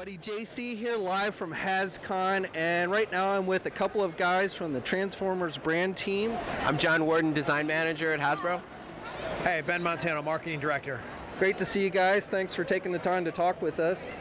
Buddy JC here live from Hascon, and right now I'm with a couple of guys from the Transformers brand team. I'm John Warden, design manager at Hasbro. Hey, Ben Montano, marketing director. Great to see you guys. Thanks for taking the time to talk with us.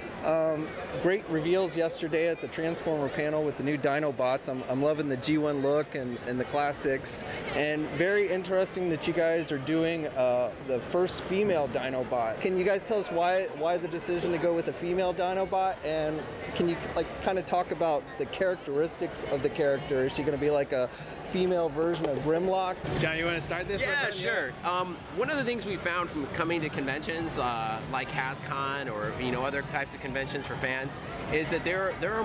Great reveals yesterday at the Transformer panel with the new Dinobots. I'm loving the G1 look and the classics. And very interesting that you guys are doing the first female Dinobot. Can you guys tell us why the decision to go with a female Dinobot? And can you kind of talk about the characteristics of the character? Is she going to be like a female version of Grimlock? John, you want to start this? Yeah, sure. One of the things we found from coming to conventions like Hascon or other types of conventions for fans is that there are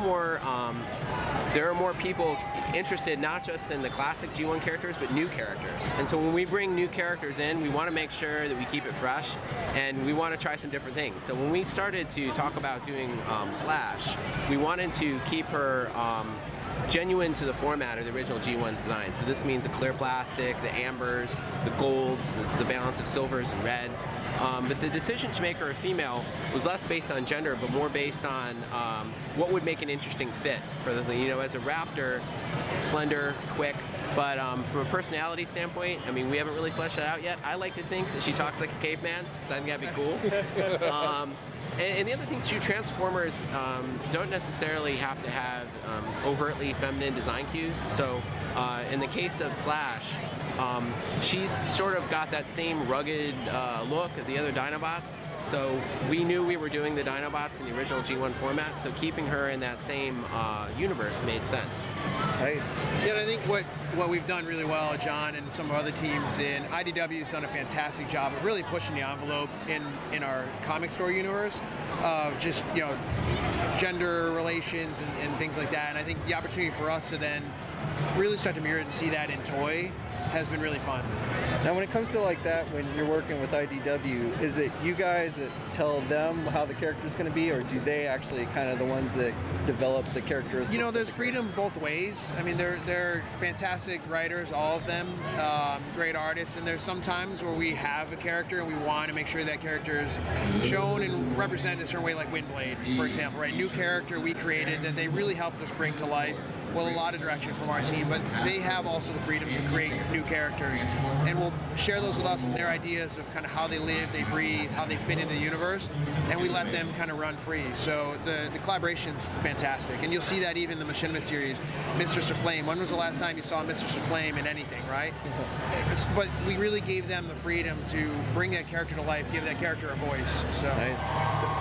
more people interested not just in the classic G1 characters but new characters. And so when we bring new characters in, we want to make sure that we keep it fresh and we want to try some different things. So when we started to talk about doing Slash, we wanted to keep her genuine to the format of the original G1 design. So this means the clear plastic, the ambers, the golds, the balance of silvers and reds. But the decision to make her a female was less based on gender, but more based on what would make an interesting fit for the thing. As a raptor, it's slender, quick, but from a personality standpoint, I mean, we haven't really fleshed that out yet. I like to think that she talks like a caveman, because I think that'd be cool. And the other thing too, Transformers don't necessarily have to have overtly feminine design cues. So in the case of Slash, she's sort of got that same rugged look of the other Dinobots. So we knew we were doing the Dinobots in the original G1 format, so keeping her in that same universe made sense. Right. Yeah, and I think what we've done really well, John and some of our other teams in IDW has done a fantastic job of really pushing the envelope in our comic store universe of just gender relations and things like that. And I think the opportunity for us to then really start to mirror it and see that in toy has been really fun. Now when it comes to like that, when you're working with IDW, is it you guys that tell them how the character is going to be, or do they actually kind of the ones that develop the characteristics? There's freedom both ways. I mean, they're fantastic writers, all of them, great artists, and there's some times where we have a character and we want to make sure that character is shown and represented in a certain way, like Windblade, for example, right? New character we created that they really helped us bring to life. Well, a lot of direction from our team, but they have also the freedom to create new characters and will share those with us and their ideas of kind of how they live, they breathe, how they fit into the universe, and we let them kind of run free. So the collaboration is fantastic, and you'll see that even in the Machinima series. Mistress of Flame, when was the last time you saw Mistress of Flame in anything, right? But we really gave them the freedom to bring that character to life, give that character a voice. So. Nice.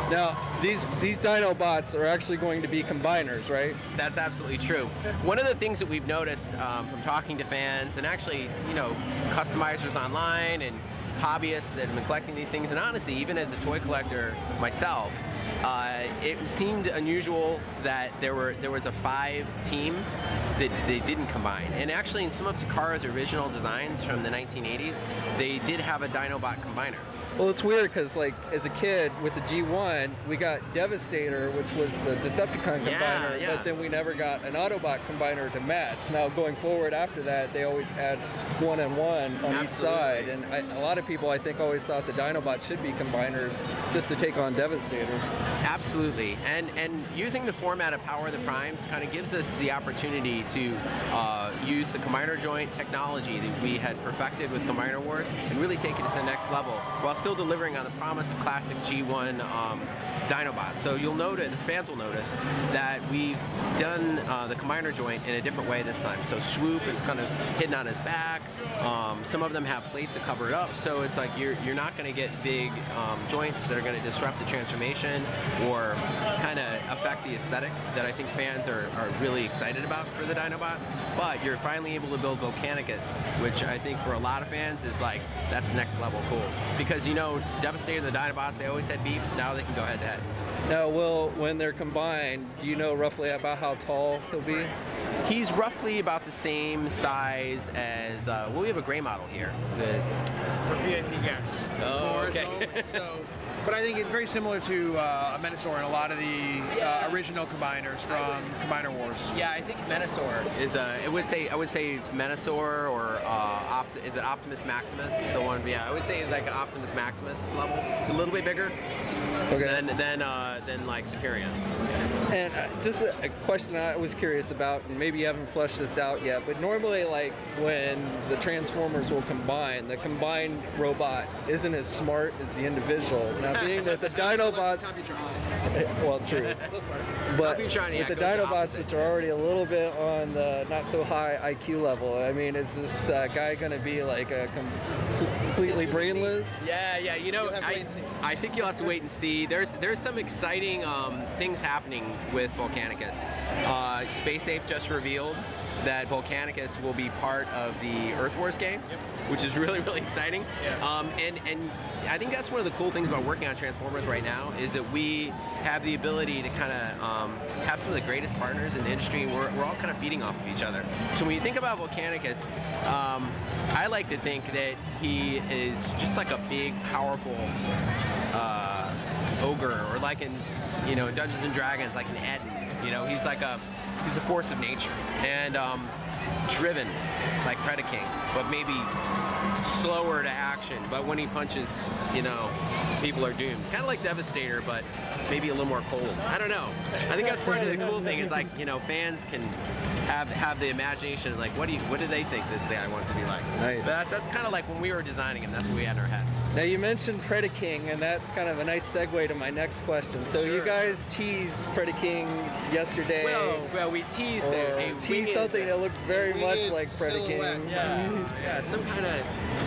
Now, these Dinobots are actually going to be combiners, right? That's absolutely true. One of the things that we've noticed from talking to fans and actually, customizers online and hobbyists that have been collecting these things, and honestly, even as a toy collector myself, it seemed unusual that there was a 5-team that they didn't combine. And actually, in some of Takara's original designs from the 1980s, they did have a Dinobot combiner. Well, it's weird because, like, as a kid with the G1, we got Devastator, which was the Decepticon combiner, but then we never got an Autobot combiner to match. Now, going forward after that, they always had 1-on-1 on each side, and a lot of people, I think, always thought the Dinobots should be combiners just to take on Devastator. Absolutely, and using the format of Power of the Primes kind of gives us the opportunity to use the combiner joint technology that we had perfected with Combiner Wars and really take it to the next level, while still delivering on the promise of classic G1 Dinobots. So you'll notice, the fans will notice, that we've done the combiner joint in a different way this time. So Swoop, it's kind of hidden on his back. Some of them have plates that cover it up, so it's like you're not going to get big joints that are going to disrupt the transformation or kind of affect the aesthetic that I think fans are really excited about for the Dinobots. But you're finally able to build Volcanicus, which I think for a lot of fans is like, that's next level cool. Because Devastator and the Dinobots, they always had beef, now they can go head to head. Now, when they're combined, do you know roughly about how tall he'll be? He's roughly about the same size as, we have a gray model here. For VIP guests. Oh, okay. So But I think it's very similar to a Menasor and a lot of the original combiners from Combiner Wars. Yeah, I think Menasor is I would say Menasor or is it Optimus Maximus? The one, yeah, I would say is like an Optimus Maximus level, a little bit bigger than like Superior. And just a question I was curious about, and maybe you haven't fleshed this out yet, but normally, like, when the Transformers will combine, the combined robot isn't as smart as the individual. Now, being that the Dinobots, well, true, but with the Dinobots, which are already a little bit on the not so high IQ level, I mean, is this guy going to be like a completely brainless? Yeah, you know, I think you'll have to wait and see. There's some exciting things happening with Volcanicus. Space Ape just revealed that Volcanicus will be part of the Earth Wars game, which is really, really exciting. And I think that's one of the cool things about working on Transformers right now is that we have the ability to kind of have some of the greatest partners in the industry. We're all kind of feeding off of each other. So when you think about Volcanicus, I like to think that he is just like a big, powerful ogre, or like in, you know, Dungeons and Dragons, like an Etten. You know, he's a force of nature, and driven like Predaking, but maybe slower to action. But when he punches, you know, people are doomed. Kind of like Devastator, but maybe a little more cold. I don't know. I think that's part of the cool thing is, like, you know, fans can have the imagination, like, what do they think this guy wants to be like? Nice. But that's kind of like when we were designing him, that's what we had in our heads. Now, you mentioned Predaking, and that's kind of a nice segue to my next question. So you guys teased Predaking yesterday. Well, we teased something that looks very much like Predaking. Yeah, some kind of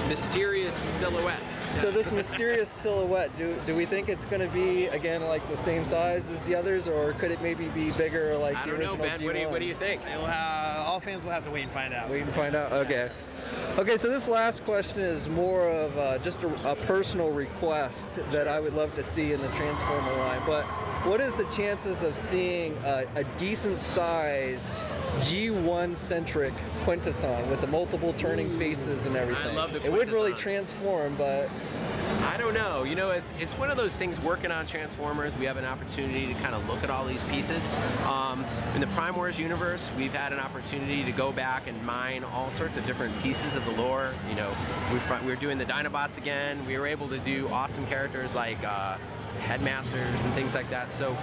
mysterious silhouette. So this mysterious silhouette, do we think it's going to be, again, like the same size as the others, or could it maybe be bigger like the original Ben. G1? What do you think? All fans will have to wait and find out. Wait and find out? Okay. Okay, so this last question is more of just a personal request that I would love to see in the Transformer line. But what is the chances of seeing a decent-sized G1-centric Quintesson with the multiple turning faces and everything? I love the Quintessons. It wouldn't really transform, but I don't know. You know, it's one of those things. Working on Transformers, we have an opportunity to kind of look at all these pieces. In the Prime Wars universe, we've had an opportunity to go back and mine all sorts of different pieces of the lore. You know, we're doing the Dinobots again. We were able to do awesome characters like headmasters and things like that. So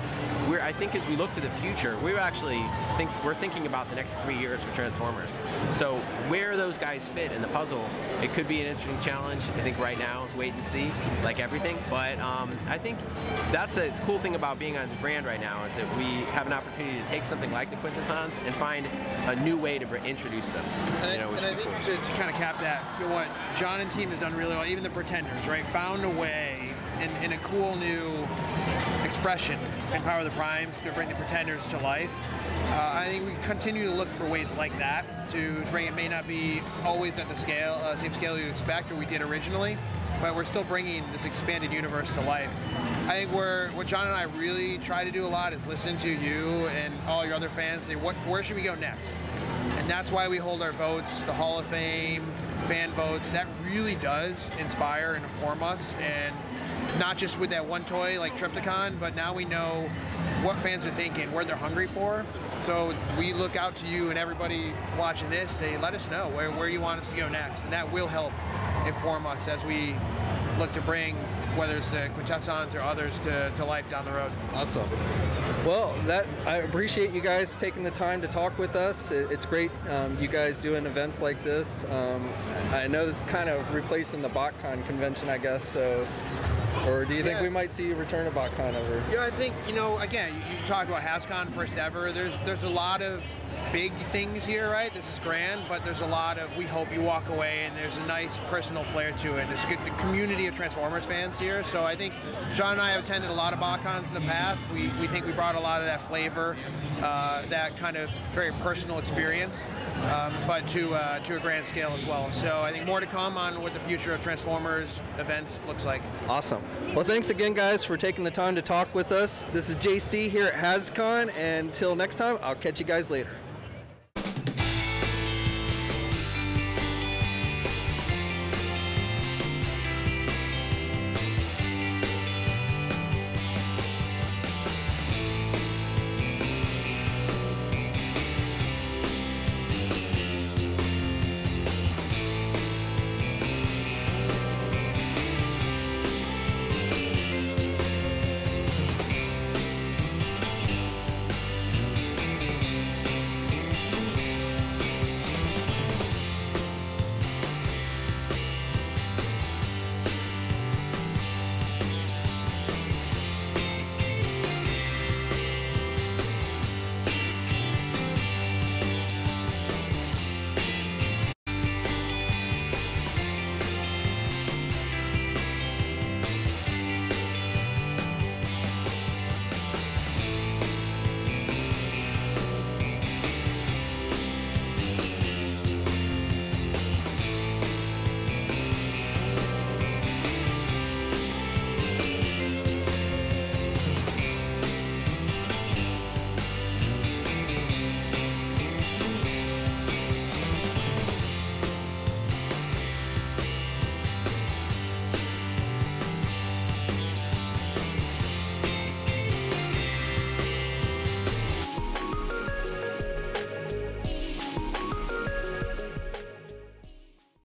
I think as we look to the future, we're thinking about the next 3 years for Transformers. So where those guys fit in the puzzle, it could be an interesting challenge. I think right now it's wait and see, like everything. But I think that's a cool thing about being on the brand right now is that we have an opportunity to take something like the Quintessons and find a new way to introduce them. And I think to kind of cap that, you know, what John and team have done really well, even the Pretenders, right, found a way in a cool new expression in Power of the Primes to bring the Pretenders to life. I think we continue to look for ways like that to bring it. May not be always at the same scale you expect or we did originally, but we're still bringing this expanded universe to life. I think what John and I really try to do a lot is listen to you and all your other fans, say where should we go next? And that's why we hold our votes, the Hall of Fame, fan votes. That really does inspire and inform us, and not just with that one toy like Trypticon, but now we know what fans are thinking, where they're hungry for. So we look out to you and everybody watching this, say, let us know where you want us to go next. And that will help inform us as we look to bring, whether it's the Quintessons or others, to life down the road. Awesome. Well, I appreciate you guys taking the time to talk with us. It's great you guys doing events like this. I know this is kind of replacing the Botcon convention, I guess, so. Or do you think we might see a return of Botcon over? Yeah, I think, you know, again, you talk about Hascon first ever. There's a lot of big things here, right? This is grand, but there's a lot of, we hope you walk away and there's a nice personal flair to it. There's a good community of Transformers fans here. So I think John and I have attended a lot of Botcons in the past. We think we brought a lot of that flavor, that kind of very personal experience, but to a grand scale as well. So I think more to come on what the future of Transformers events looks like. Awesome. Well, thanks again, guys, for taking the time to talk with us. This is JC here at Hascon, and until next time, I'll catch you guys later.